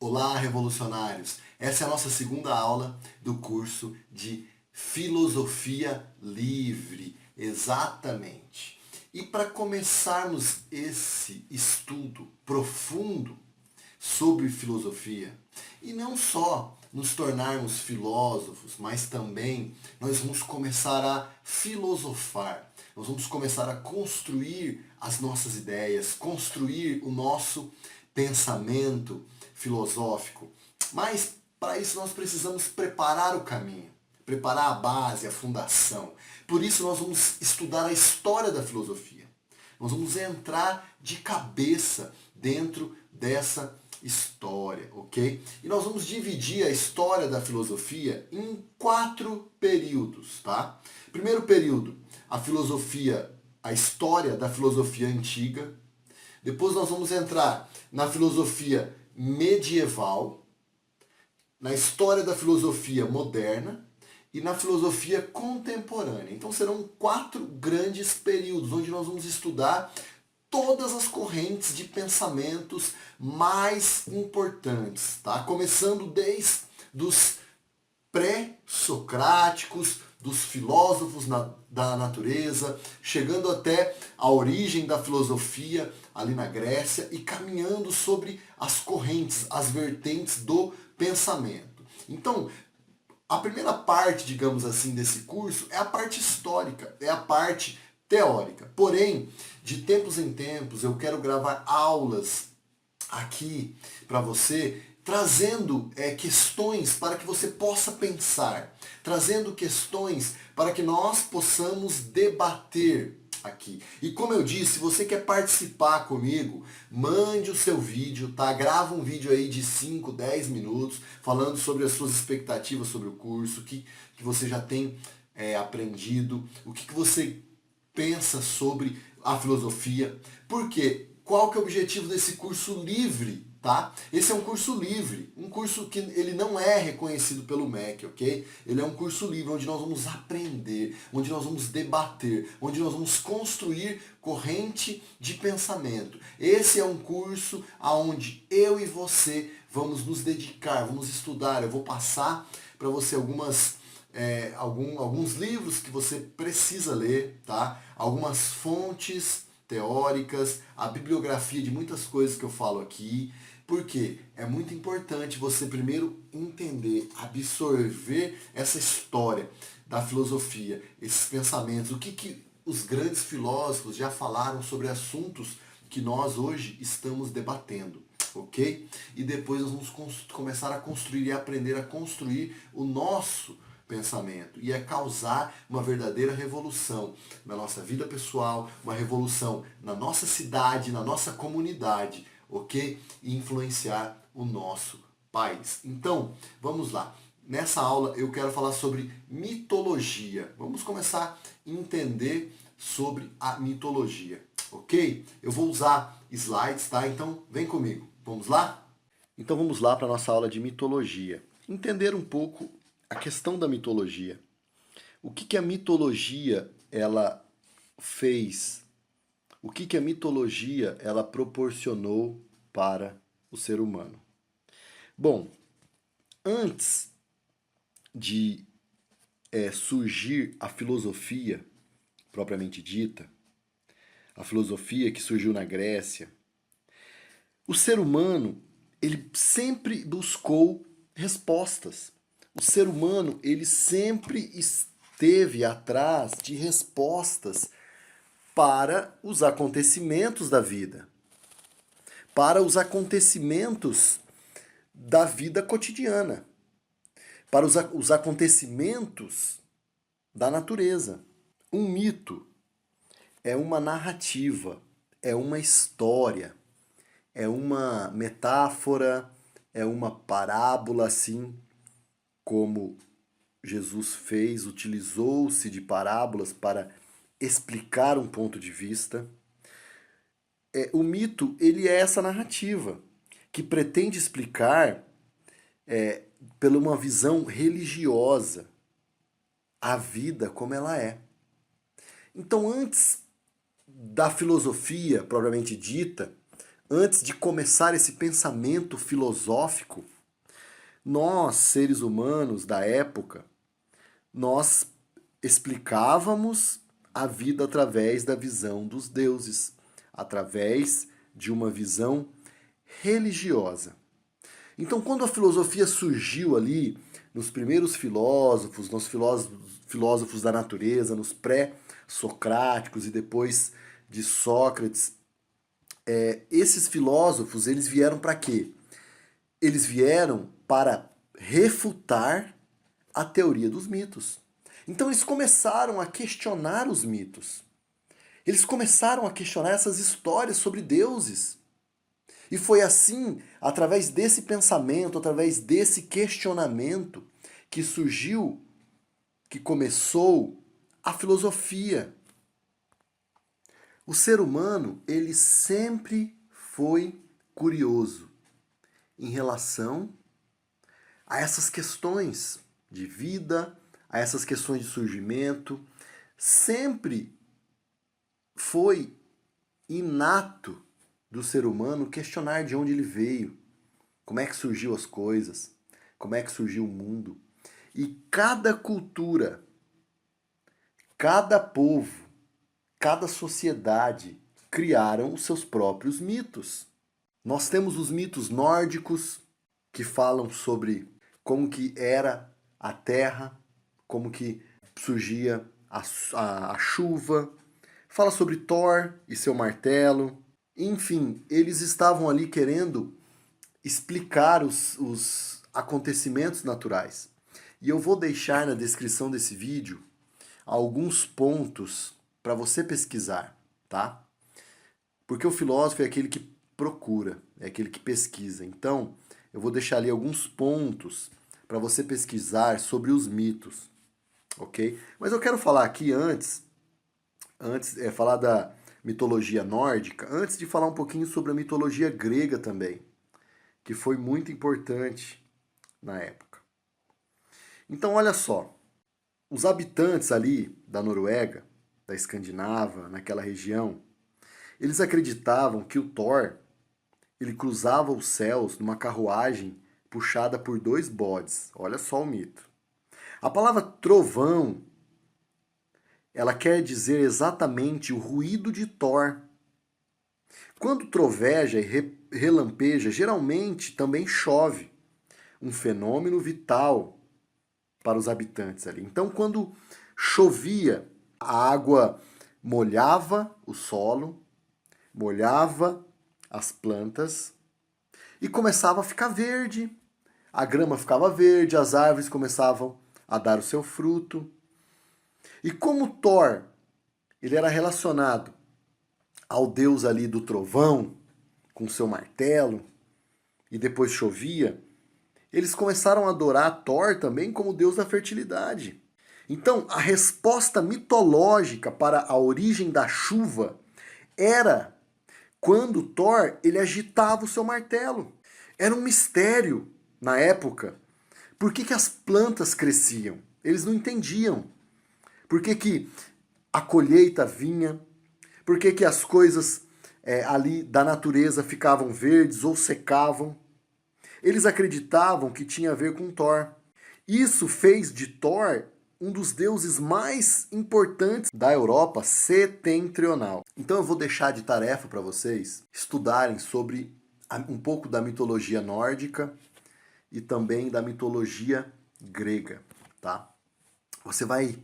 Olá, revolucionários! Essa é a nossa segunda aula do curso de Filosofia Livre, exatamente. E para começarmos esse estudo profundo sobre filosofia, e não só nos tornarmos filósofos, mas também nós vamos começar a filosofar. Nós vamos começar a construir as nossas ideias, construir o nosso pensamento filosófico. Mas para isso nós precisamos preparar o caminho, preparar a base, a fundação. Por isso nós vamos estudar a história da filosofia. Nós vamos entrar de cabeça dentro dessa história, ok? E nós vamos dividir a história da filosofia em 4 períodos, tá? Primeiro período, a história da filosofia antiga. Depois nós vamos entrar na filosofia medieval, na história da filosofia moderna e na filosofia contemporânea. Então serão 4 grandes períodos onde nós vamos estudar todas as correntes de pensamentos mais importantes, tá? Começando desde os pré-socráticos, dos filósofos da natureza, chegando até a origem da filosofia ali na Grécia e caminhando sobre as correntes, as vertentes do pensamento. Então, a primeira parte, digamos assim, desse curso é a parte histórica, é a parte teórica. Porém, de tempos em tempos, eu quero gravar aulas aqui para você, trazendo questões para que você possa pensar, trazendo questões para que nós possamos debater aqui. E como eu disse, se você quer participar comigo, mande o seu vídeo, tá? Grava um vídeo aí de 5, 10 minutos, falando sobre as suas expectativas sobre o curso, o que você já tem aprendido, o que você pensa sobre a filosofia. Por quê? Qual que é o objetivo desse curso livre, tá? Esse é um curso livre, um curso que ele não é reconhecido pelo MEC, ok? Ele é um curso livre onde nós vamos aprender, onde nós vamos debater, onde nós vamos construir corrente de pensamento. Esse é um curso onde eu e você vamos nos dedicar, vamos estudar. Eu vou passar para você alguns livros que você precisa ler, tá? Algumas fontes teóricas, a bibliografia de muitas coisas que eu falo aqui, porque é muito importante você primeiro entender, absorver essa história da filosofia, esses pensamentos, o que os grandes filósofos já falaram sobre assuntos que nós hoje estamos debatendo, ok? E depois nós vamos começar a construir e aprender a construir o nosso pensamento e causar uma verdadeira revolução na nossa vida pessoal, uma revolução na nossa cidade, na nossa comunidade, ok? E influenciar o nosso país. Então, vamos lá. Nessa aula eu quero falar sobre mitologia. Vamos começar a entender sobre a mitologia, ok? Eu vou usar slides, tá? Então, vem comigo. Vamos lá? Então vamos lá para a nossa aula de mitologia. Entender um pouco a questão da mitologia. O que a mitologia ela fez? O que a mitologia ela proporcionou para o ser humano? Bom, antes de surgir a filosofia propriamente dita, a filosofia que surgiu na Grécia, o ser humano ele sempre buscou respostas. O ser humano, ele sempre esteve atrás de respostas para os acontecimentos da vida, para os acontecimentos da vida cotidiana, para os acontecimentos da natureza. Um mito é uma narrativa, é uma história, é uma metáfora, é uma parábola, assim, como Jesus fez, utilizou-se de parábolas para explicar um ponto de vista. O mito, ele é essa narrativa que pretende explicar, pela uma visão religiosa, a vida como ela é. Então, antes da filosofia propriamente dita, antes de começar esse pensamento filosófico, nós, seres humanos da época, nós explicávamos a vida através da visão dos deuses, através de uma visão religiosa. Então, quando a filosofia surgiu ali, nos primeiros filósofos, nos filósofos da natureza, nos pré-socráticos e depois de Sócrates, esses filósofos, eles vieram para quê? Eles vieram para refutar a teoria dos mitos. Então eles começaram a questionar os mitos. Eles começaram a questionar essas histórias sobre deuses. E foi assim, através desse pensamento, através desse questionamento, que surgiu, que começou a filosofia. O ser humano, ele sempre foi curioso em relação a essas questões de vida, a essas questões de surgimento. Sempre foi inato do ser humano questionar de onde ele veio, como é que surgiu as coisas, como é que surgiu o mundo. E cada cultura, cada povo, cada sociedade criaram os seus próprios mitos. Nós temos os mitos nórdicos, que falam sobre como que era a terra, como que surgia a chuva. Fala sobre Thor e seu martelo. Enfim, eles estavam ali querendo explicar os acontecimentos naturais. E eu vou deixar na descrição desse vídeo alguns pontos para você pesquisar, tá? Porque o filósofo é aquele que procura, é aquele que pesquisa. Então, eu vou deixar ali alguns pontos para você pesquisar sobre os mitos, ok? Mas eu quero falar aqui falar da mitologia nórdica, antes de falar um pouquinho sobre a mitologia grega também, que foi muito importante na época. Então, olha só, os habitantes ali da Noruega, da Escandinava, naquela região, eles acreditavam que o Thor, ele cruzava os céus numa carruagem puxada por 2 bodes. Olha só o mito. A palavra trovão, ela quer dizer exatamente o ruído de Thor. Quando troveja e relampeja, geralmente também chove. Um fenômeno vital para os habitantes ali. Então, quando chovia, a água molhava o solo, molhava as plantas e começava a ficar verde. A grama ficava verde, as árvores começavam a dar o seu fruto. E como Thor, ele era relacionado ao deus ali do trovão, com seu martelo, e depois chovia, eles começaram a adorar Thor também como deus da fertilidade. Então, a resposta mitológica para a origem da chuva era quando Thor ele agitava o seu martelo. Era um mistério na época. Por que as plantas cresciam? Eles não entendiam. Por que a colheita vinha? Por que as coisas ali da natureza ficavam verdes ou secavam? Eles acreditavam que tinha a ver com Thor. Isso fez de Thor um dos deuses mais importantes da Europa setentrional. Então eu vou deixar de tarefa para vocês estudarem sobre um pouco da mitologia nórdica e também da mitologia grega, tá? Você vai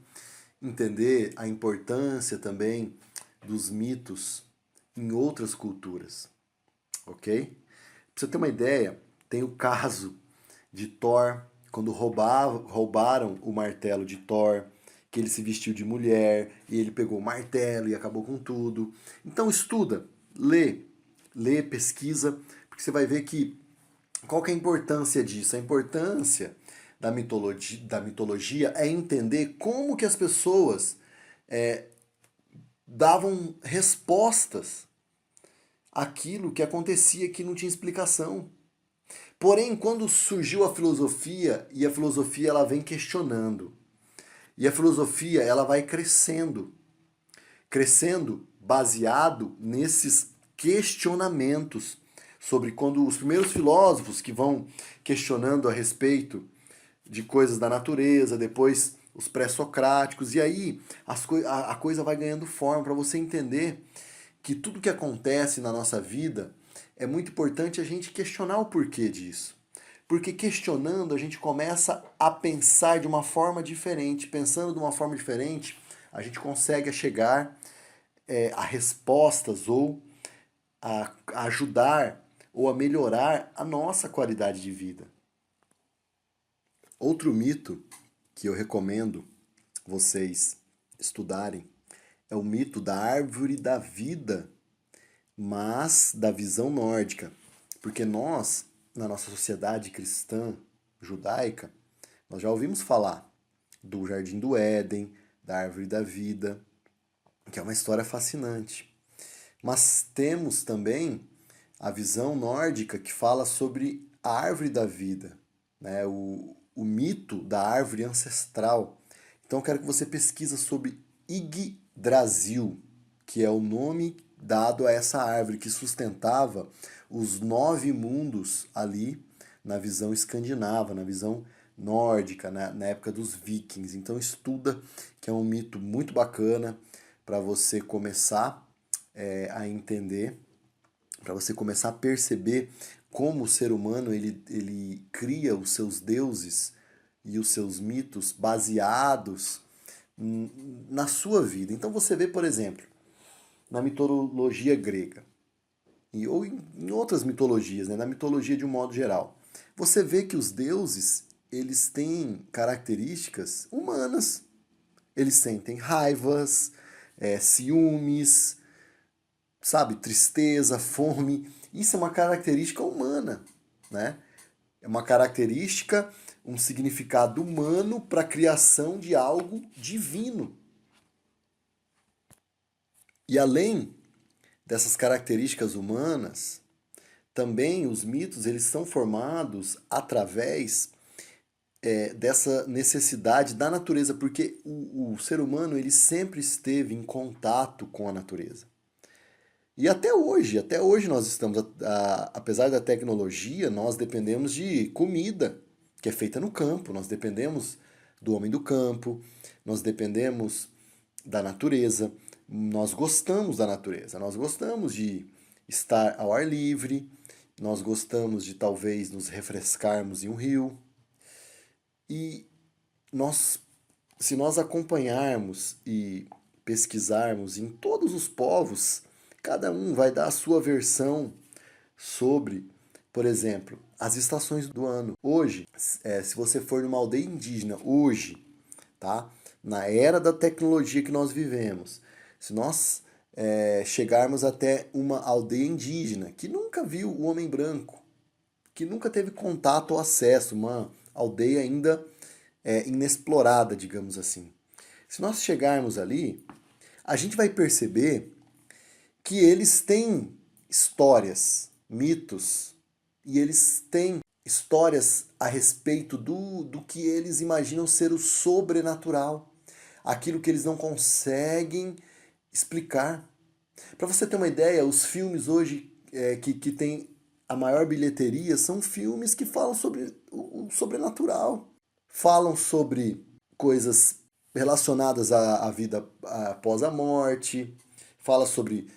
entender a importância também dos mitos em outras culturas, ok? Pra você ter uma ideia, tem o caso de Thor, quando roubaram o martelo de Thor, que ele se vestiu de mulher, e ele pegou o martelo e acabou com tudo. Então estuda, lê, pesquisa, porque você vai ver que qual que é a importância disso? A importância da mitologia é entender como que as pessoas davam respostas àquilo que acontecia que não tinha explicação. Porém, quando surgiu a filosofia, e a filosofia ela vem questionando, e a filosofia ela vai crescendo baseado nesses questionamentos sobre quando os primeiros filósofos que vão questionando a respeito de coisas da natureza, depois os pré-socráticos, e aí a coisa vai ganhando forma para você entender que tudo que acontece na nossa vida é muito importante a gente questionar o porquê disso. Porque questionando a gente começa a pensar de uma forma diferente. Pensando de uma forma diferente, a gente consegue chegar a respostas ou a ajudar ou a melhorar a nossa qualidade de vida. Outro mito que eu recomendo vocês estudarem é o mito da árvore da vida, mas da visão nórdica. Porque nós, na nossa sociedade cristã judaica, nós já ouvimos falar do Jardim do Éden, da árvore da vida, que é uma história fascinante. Mas temos também a visão nórdica que fala sobre a árvore da vida, né? O mito da árvore ancestral. Então eu quero que você pesquisa sobre Yggdrasil, que é o nome dado a essa árvore que sustentava os 9 mundos ali na visão escandinava, na visão nórdica, na época dos vikings. Então estuda, que é um mito muito bacana para você começar a entender, para você começar a perceber como o ser humano ele cria os seus deuses e os seus mitos baseados na sua vida. Então você vê, por exemplo, na mitologia grega, ou em outras mitologias, né? Na mitologia de um modo geral, você vê que os deuses eles têm características humanas. Eles sentem raivas, ciúmes, sabe, tristeza, fome. Isso é uma característica humana, né? É uma característica, um significado humano para a criação de algo divino. E além dessas características humanas, também os mitos eles são formados através dessa necessidade da natureza, porque o ser humano ele sempre esteve em contato com a natureza. E até hoje nós estamos, apesar da tecnologia, nós dependemos de comida que é feita no campo, nós dependemos do homem do campo, nós dependemos da natureza, nós gostamos da natureza, nós gostamos de estar ao ar livre, nós gostamos de talvez nos refrescarmos em um rio. E nós, se nós acompanharmos e pesquisarmos em todos os povos, cada um vai dar a sua versão sobre, por exemplo, as estações do ano. Hoje, se você for numa aldeia indígena, hoje, tá? Na era da tecnologia que nós vivemos, se nós chegarmos até uma aldeia indígena que nunca viu o homem branco, que nunca teve contato ou acesso, uma aldeia ainda inexplorada, digamos assim. Se nós chegarmos ali, a gente vai perceber que eles têm histórias, mitos, e eles têm histórias a respeito do que eles imaginam ser o sobrenatural, aquilo que eles não conseguem explicar. Para você ter uma ideia, os filmes hoje que têm a maior bilheteria são filmes que falam sobre o sobrenatural, falam sobre coisas relacionadas à vida após a morte, fala sobre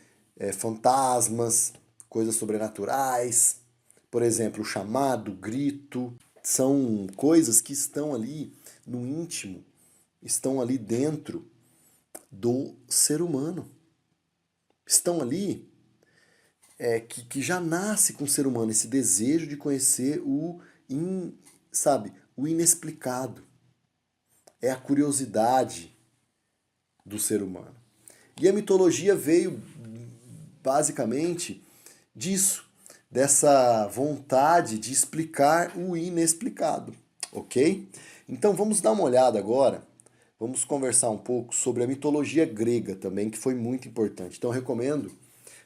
fantasmas, coisas sobrenaturais, por exemplo, o chamado, o grito, são coisas que estão ali no íntimo, estão ali dentro do ser humano. Estão ali que já nasce com o ser humano, esse desejo de conhecer o inexplicado. É a curiosidade do ser humano. E a mitologia veio basicamente disso, dessa vontade de explicar o inexplicado, ok? Então vamos dar uma olhada agora, vamos conversar um pouco sobre a mitologia grega também, que foi muito importante. Então eu recomendo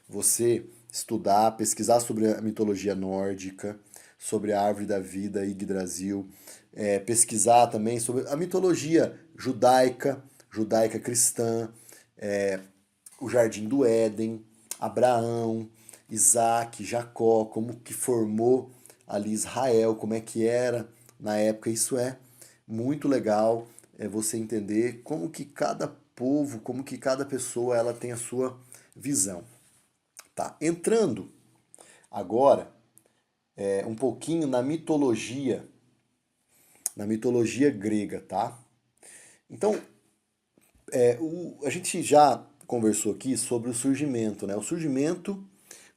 você estudar, pesquisar sobre a mitologia nórdica, sobre a árvore da vida, Yggdrasil, pesquisar também sobre a mitologia judaica cristã, o Jardim do Éden, Abraão, Isaac, Jacó, como que formou ali Israel, como é que era na época. Isso é muito legal, você entender como que cada povo, como que cada pessoa ela tem a sua visão. Tá? Entrando agora um pouquinho na mitologia grega, tá? Então, a gente já conversou aqui sobre o surgimento, né? O surgimento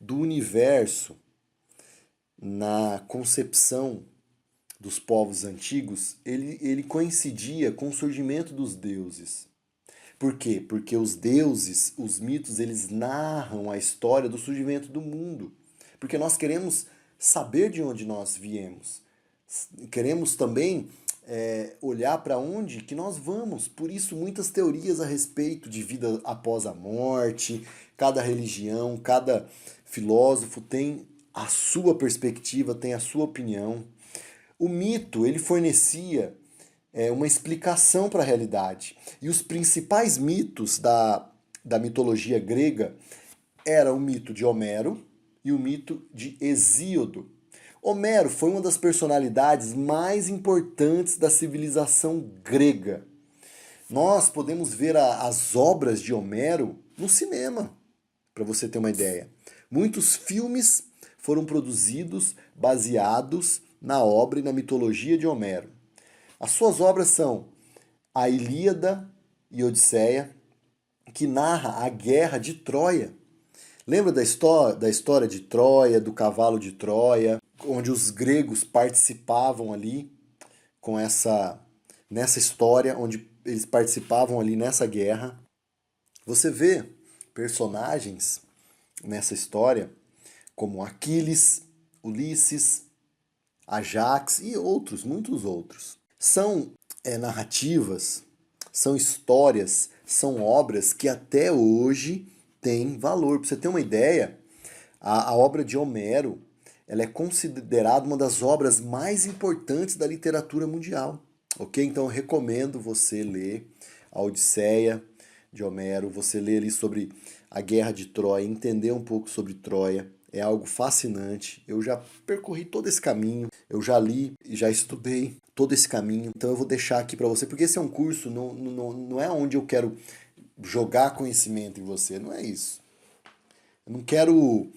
do universo na concepção dos povos antigos, ele coincidia com o surgimento dos deuses. Por quê? Porque os deuses, os mitos, eles narram a história do surgimento do mundo. Porque nós queremos saber de onde nós viemos. Queremos também olhar para onde que nós vamos. Por isso, muitas teorias a respeito de vida após a morte, cada religião, cada filósofo tem a sua perspectiva, tem a sua opinião. O mito, ele fornecia uma explicação para a realidade. E os principais mitos da mitologia grega eram o mito de Homero e o mito de Hesíodo. Homero foi uma das personalidades mais importantes da civilização grega. Nós podemos ver as obras de Homero no cinema, para você ter uma ideia. Muitos filmes foram produzidos baseados na obra e na mitologia de Homero. As suas obras são a Ilíada e Odisseia, que narra a guerra de Troia. Lembra da história de Troia, do cavalo de Troia, onde os gregos participavam ali nessa história, onde eles participavam ali nessa guerra. Você vê personagens nessa história como Aquiles, Ulisses, Ajax e outros, muitos outros. São narrativas, são histórias, são obras que até hoje têm valor. Para você ter uma ideia, a obra de Homero ela é considerada uma das obras mais importantes da literatura mundial. Ok? Então eu recomendo você ler a Odisseia de Homero, você ler ali sobre a Guerra de Troia, entender um pouco sobre Troia. É algo fascinante. Eu já percorri todo esse caminho, eu já li e já estudei todo esse caminho. Então eu vou deixar aqui para você, porque esse é um curso, não é onde eu quero jogar conhecimento em você, não é isso. Eu não quero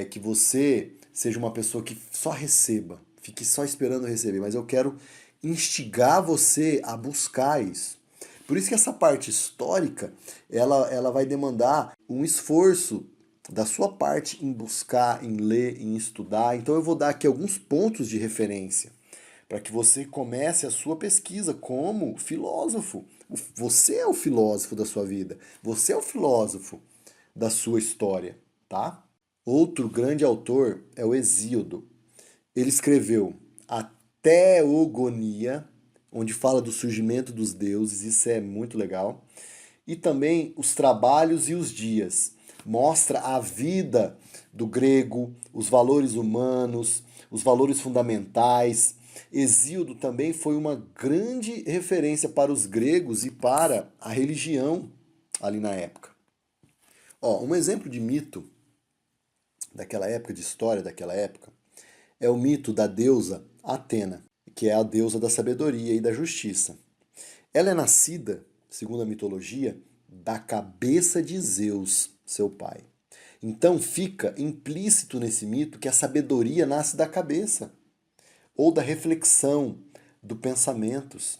que você seja uma pessoa que só receba, fique só esperando receber, mas eu quero instigar você a buscar isso. Por isso que essa parte histórica, ela vai demandar um esforço da sua parte em buscar, em ler, em estudar. Então eu vou dar aqui alguns pontos de referência para que você comece a sua pesquisa como filósofo. Você é o filósofo da sua vida. Você é o filósofo da sua história, tá? Outro grande autor é o Hesíodo. Ele escreveu a Teogonia, onde fala do surgimento dos deuses, isso é muito legal. E também os trabalhos e os dias. Mostra a vida do grego, os valores humanos, os valores fundamentais. Hesíodo também foi uma grande referência para os gregos e para a religião ali na época. Um exemplo de mito daquela época, de história daquela época, é o mito da deusa Atena, que é a deusa da sabedoria e da justiça. Ela é nascida, segundo a mitologia, da cabeça de Zeus, seu pai. Então fica implícito nesse mito que a sabedoria nasce da cabeça, ou da reflexão, do pensamentos.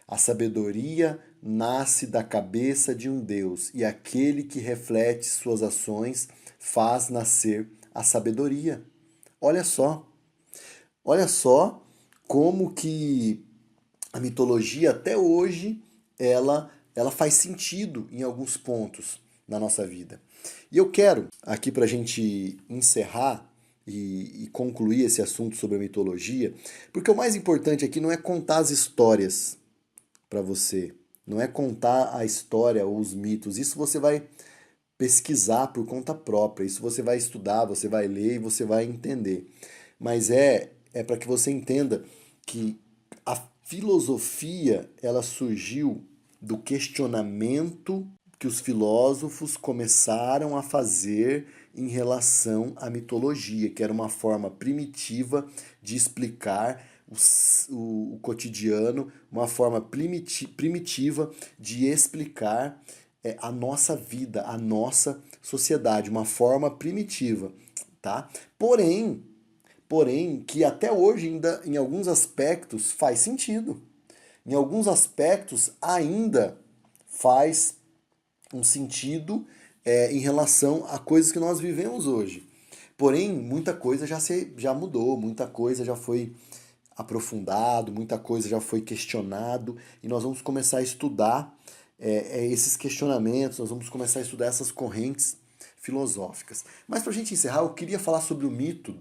A sabedoria nasce da cabeça de um Deus, e aquele que reflete suas ações faz nascer a sabedoria. Olha só como que a mitologia até hoje ela faz sentido em alguns pontos na nossa vida. E eu quero, aqui para a gente encerrar e concluir esse assunto sobre a mitologia, porque o mais importante aqui não é contar as histórias para você, não é contar a história ou os mitos, isso você vai pesquisar por conta própria, isso você vai estudar, você vai ler e você vai entender. Mas é para que você entenda que a filosofia ela surgiu do questionamento que os filósofos começaram a fazer em relação à mitologia, que era uma forma primitiva de explicar o cotidiano, uma forma primitiva de explicar a nossa vida, a nossa sociedade, uma forma primitiva, tá? Porém, que até hoje ainda em alguns aspectos faz sentido. Em alguns aspectos ainda faz um sentido em relação a coisas que nós vivemos hoje. Porém, muita coisa já mudou, muita coisa já foi aprofundado, muita coisa já foi questionado e nós vamos começar a estudar esses questionamentos, nós vamos começar a estudar essas correntes filosóficas. Mas para a gente encerrar, eu queria falar sobre o mito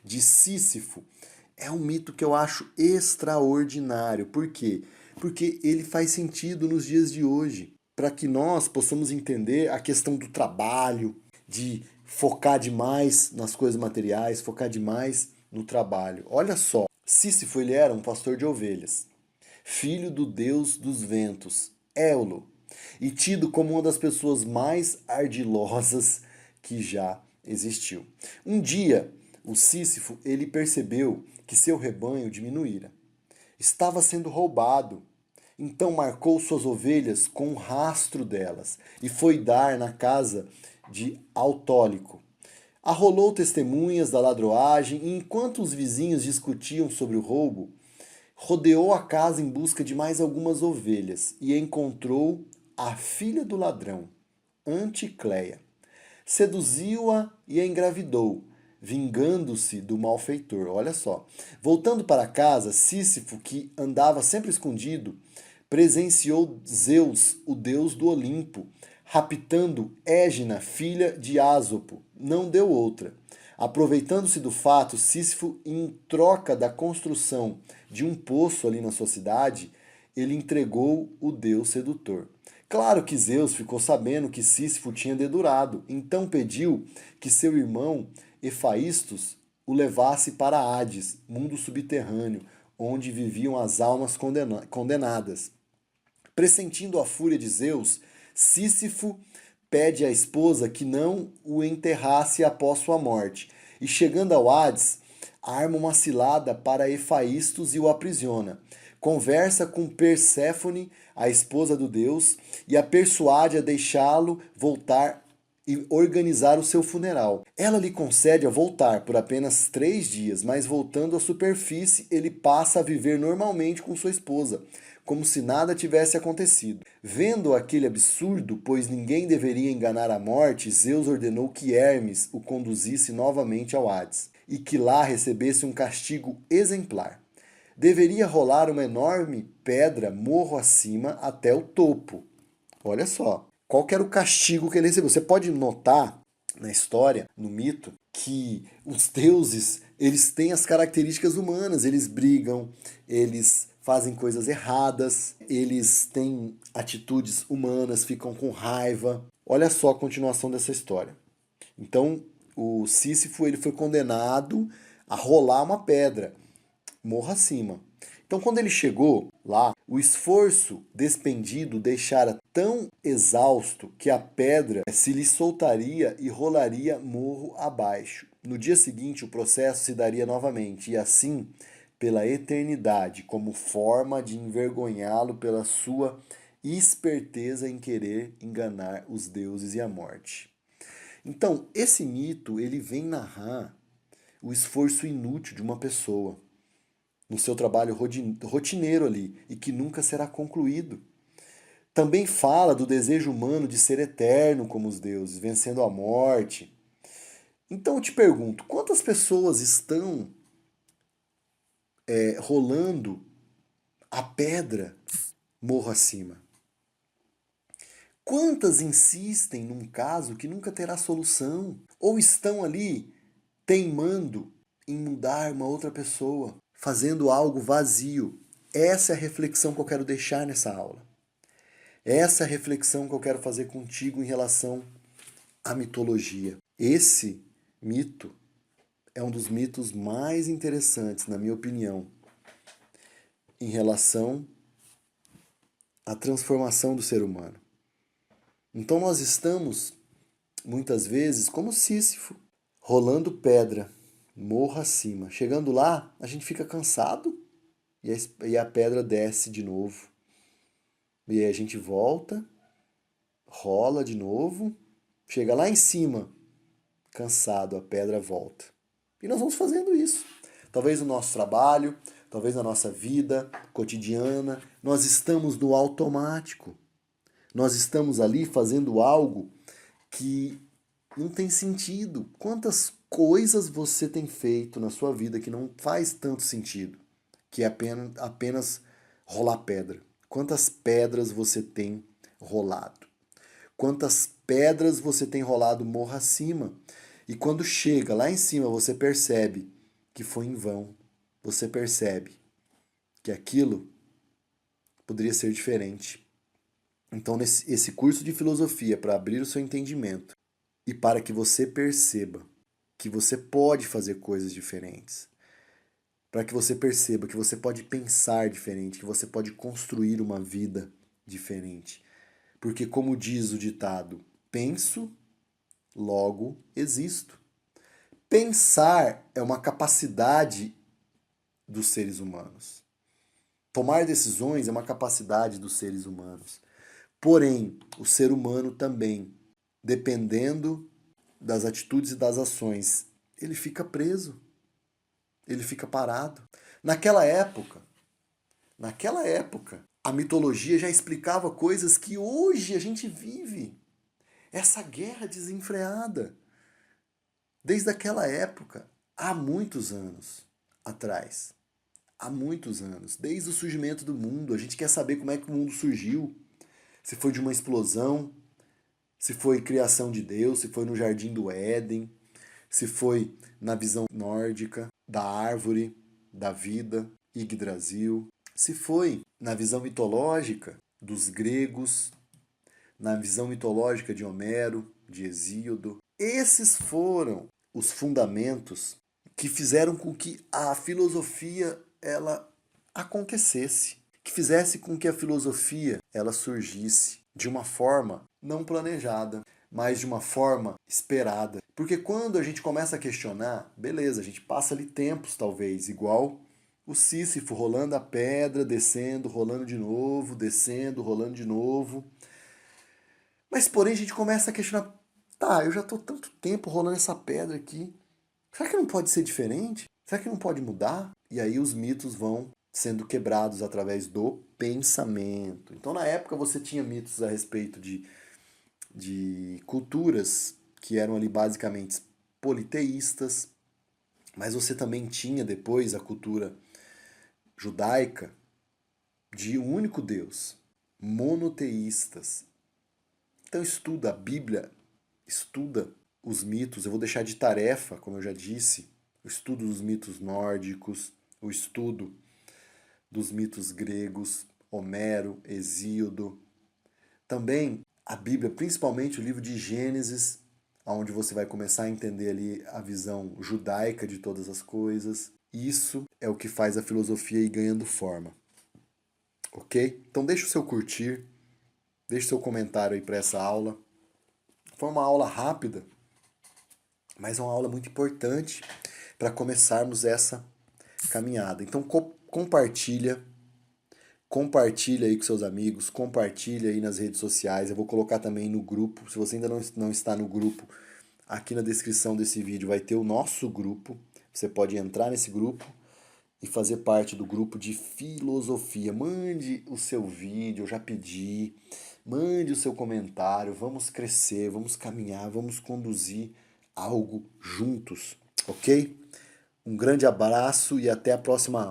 de Sísifo. É um mito que eu acho extraordinário. Por quê? Porque ele faz sentido nos dias de hoje, para que nós possamos entender a questão do trabalho, de focar demais nas coisas materiais, focar demais no trabalho. Olha só, Sísifo ele era um pastor de ovelhas, filho do deus dos ventos, Éolo, e tido como uma das pessoas mais ardilosas que já existiu. Um dia, o Sísifo ele percebeu que seu rebanho diminuíra. Estava sendo roubado. Então marcou suas ovelhas com o rastro delas e foi dar na casa de Autólico. Arrolou testemunhas da ladroagem e, enquanto os vizinhos discutiam sobre o roubo, rodeou a casa em busca de mais algumas ovelhas e encontrou a filha do ladrão, Anticleia. Seduziu-a e a engravidou, vingando-se do malfeitor. Olha só. Voltando para casa, Sísifo, que andava sempre escondido, presenciou Zeus, o deus do Olimpo, raptando Égina, filha de Ásopo. Não deu outra. Aproveitando-se do fato, Sísifo, em troca da construção de um poço ali na sua cidade, ele entregou o deus sedutor. Claro que Zeus ficou sabendo que Sísifo tinha dedurado, então pediu que seu irmão Hefaístos o levasse para Hades, mundo subterrâneo, onde viviam as almas condenadas. Pressentindo a fúria de Zeus, Sísifo pede à esposa que não o enterrasse após sua morte, e chegando ao Hades, arma uma cilada para Hefaístos e o aprisiona. Conversa com Perséfone, a esposa do deus, e a persuade a deixá-lo voltar e organizar o seu funeral. Ela lhe concede a voltar por apenas 3 dias, mas voltando à superfície, ele passa a viver normalmente com sua esposa, como se nada tivesse acontecido. Vendo aquele absurdo, pois ninguém deveria enganar a morte, Zeus ordenou que Hermes o conduzisse novamente ao Hades, e que lá recebesse um castigo exemplar. Deveria rolar uma enorme pedra morro acima até o topo. Olha só, qual que era o castigo que ele recebeu? Você pode notar na história, no mito, que os deuses, eles têm as características humanas, eles brigam, eles fazem coisas erradas, eles têm atitudes humanas, ficam com raiva. Olha só a continuação dessa história. Então, o Sísifo ele foi condenado a rolar uma pedra morro acima. Então, quando ele chegou lá, o esforço despendido deixara tão exausto que a pedra se lhe soltaria e rolaria morro abaixo. No dia seguinte, o processo se daria novamente, e assim pela eternidade, como forma de envergonhá-lo pela sua esperteza em querer enganar os deuses e a morte. Então, esse mito ele vem narrar o esforço inútil de uma pessoa no seu trabalho rotineiro ali e que nunca será concluído. Também fala do desejo humano de ser eterno como os deuses, vencendo a morte. Então eu te pergunto, quantas pessoas estão rolando a pedra morro acima? Quantas insistem num caso que nunca terá solução? Ou estão ali teimando em mudar uma outra pessoa, fazendo algo vazio? Essa é a reflexão que eu quero deixar nessa aula. Essa é a reflexão que eu quero fazer contigo em relação à mitologia. Esse mito é um dos mitos mais interessantes, na minha opinião, em relação à transformação do ser humano. Então nós estamos muitas vezes, como Sísifo, rolando pedra, morro acima. Chegando lá, a gente fica cansado e a pedra desce de novo. E aí a gente volta, rola de novo, chega lá em cima, cansado, a pedra volta. E nós vamos fazendo isso. Talvez no nosso trabalho, talvez na nossa vida cotidiana, nós estamos no automático. Nós estamos ali fazendo algo que não tem sentido. Quantas coisas você tem feito na sua vida que não faz tanto sentido, que é apenas rolar pedra? Quantas pedras você tem rolado? Quantas pedras você tem rolado morro acima? E quando chega lá em cima, você percebe que foi em vão. Você percebe que aquilo poderia ser diferente. Então, esse curso de filosofia, para abrir o seu entendimento e para que você perceba que você pode fazer coisas diferentes, para que você perceba que você pode pensar diferente, que você pode construir uma vida diferente. Porque, como diz o ditado, penso, logo existo. Pensar é uma capacidade dos seres humanos. Tomar decisões é uma capacidade dos seres humanos. Porém, o ser humano também, dependendo das atitudes e das ações, ele fica preso, ele fica parado. Naquela época, a mitologia já explicava coisas que hoje a gente vive. Essa guerra desenfreada. Desde aquela época, há muitos anos atrás. Há muitos anos. Desde o surgimento do mundo. A gente quer saber como é que o mundo surgiu. Se foi de uma explosão, se foi criação de Deus, se foi no Jardim do Éden, se foi na visão nórdica da árvore, da vida, Yggdrasil, se foi na visão mitológica dos gregos, na visão mitológica de Homero, de Hesíodo. Esses foram os fundamentos que fizeram com que a filosofia ela acontecesse, que fizesse com que a filosofia ela surgisse de uma forma não planejada, mas de uma forma esperada. Porque quando a gente começa a questionar, beleza, a gente passa ali tempos talvez, igual o Sísifo rolando a pedra, descendo, rolando de novo, descendo, rolando de novo. Mas porém a gente começa a questionar, tá, eu já estou tanto tempo rolando essa pedra aqui, será que não pode ser diferente? Será que não pode mudar? E aí os mitos vão sendo quebrados através do pensamento. Então na época você tinha mitos a respeito de culturas que eram ali basicamente politeístas, mas você também tinha depois a cultura judaica de um único Deus, monoteístas. Então estuda a Bíblia, estuda os mitos. Eu vou deixar de tarefa, como eu já disse, o estudo dos mitos nórdicos, o estudo dos mitos gregos, Homero, Hesíodo. Também a Bíblia, principalmente o livro de Gênesis, onde você vai começar a entender ali a visão judaica de todas as coisas. Isso é o que faz a filosofia ir ganhando forma. Ok? Então deixa o seu curtir, deixa o seu comentário aí para essa aula. Foi uma aula rápida, mas é uma aula muito importante para começarmos essa caminhada. Então compartilha aí com seus amigos, compartilha aí nas redes sociais. Eu vou colocar também no grupo. Se você ainda não está no grupo, aqui na descrição desse vídeo vai ter o nosso grupo. Você pode entrar nesse grupo e fazer parte do grupo de filosofia. Mande o seu vídeo, eu já pedi. Mande o seu comentário. Vamos crescer, vamos caminhar, vamos conduzir algo juntos, ok? Um grande abraço e até a próxima aula.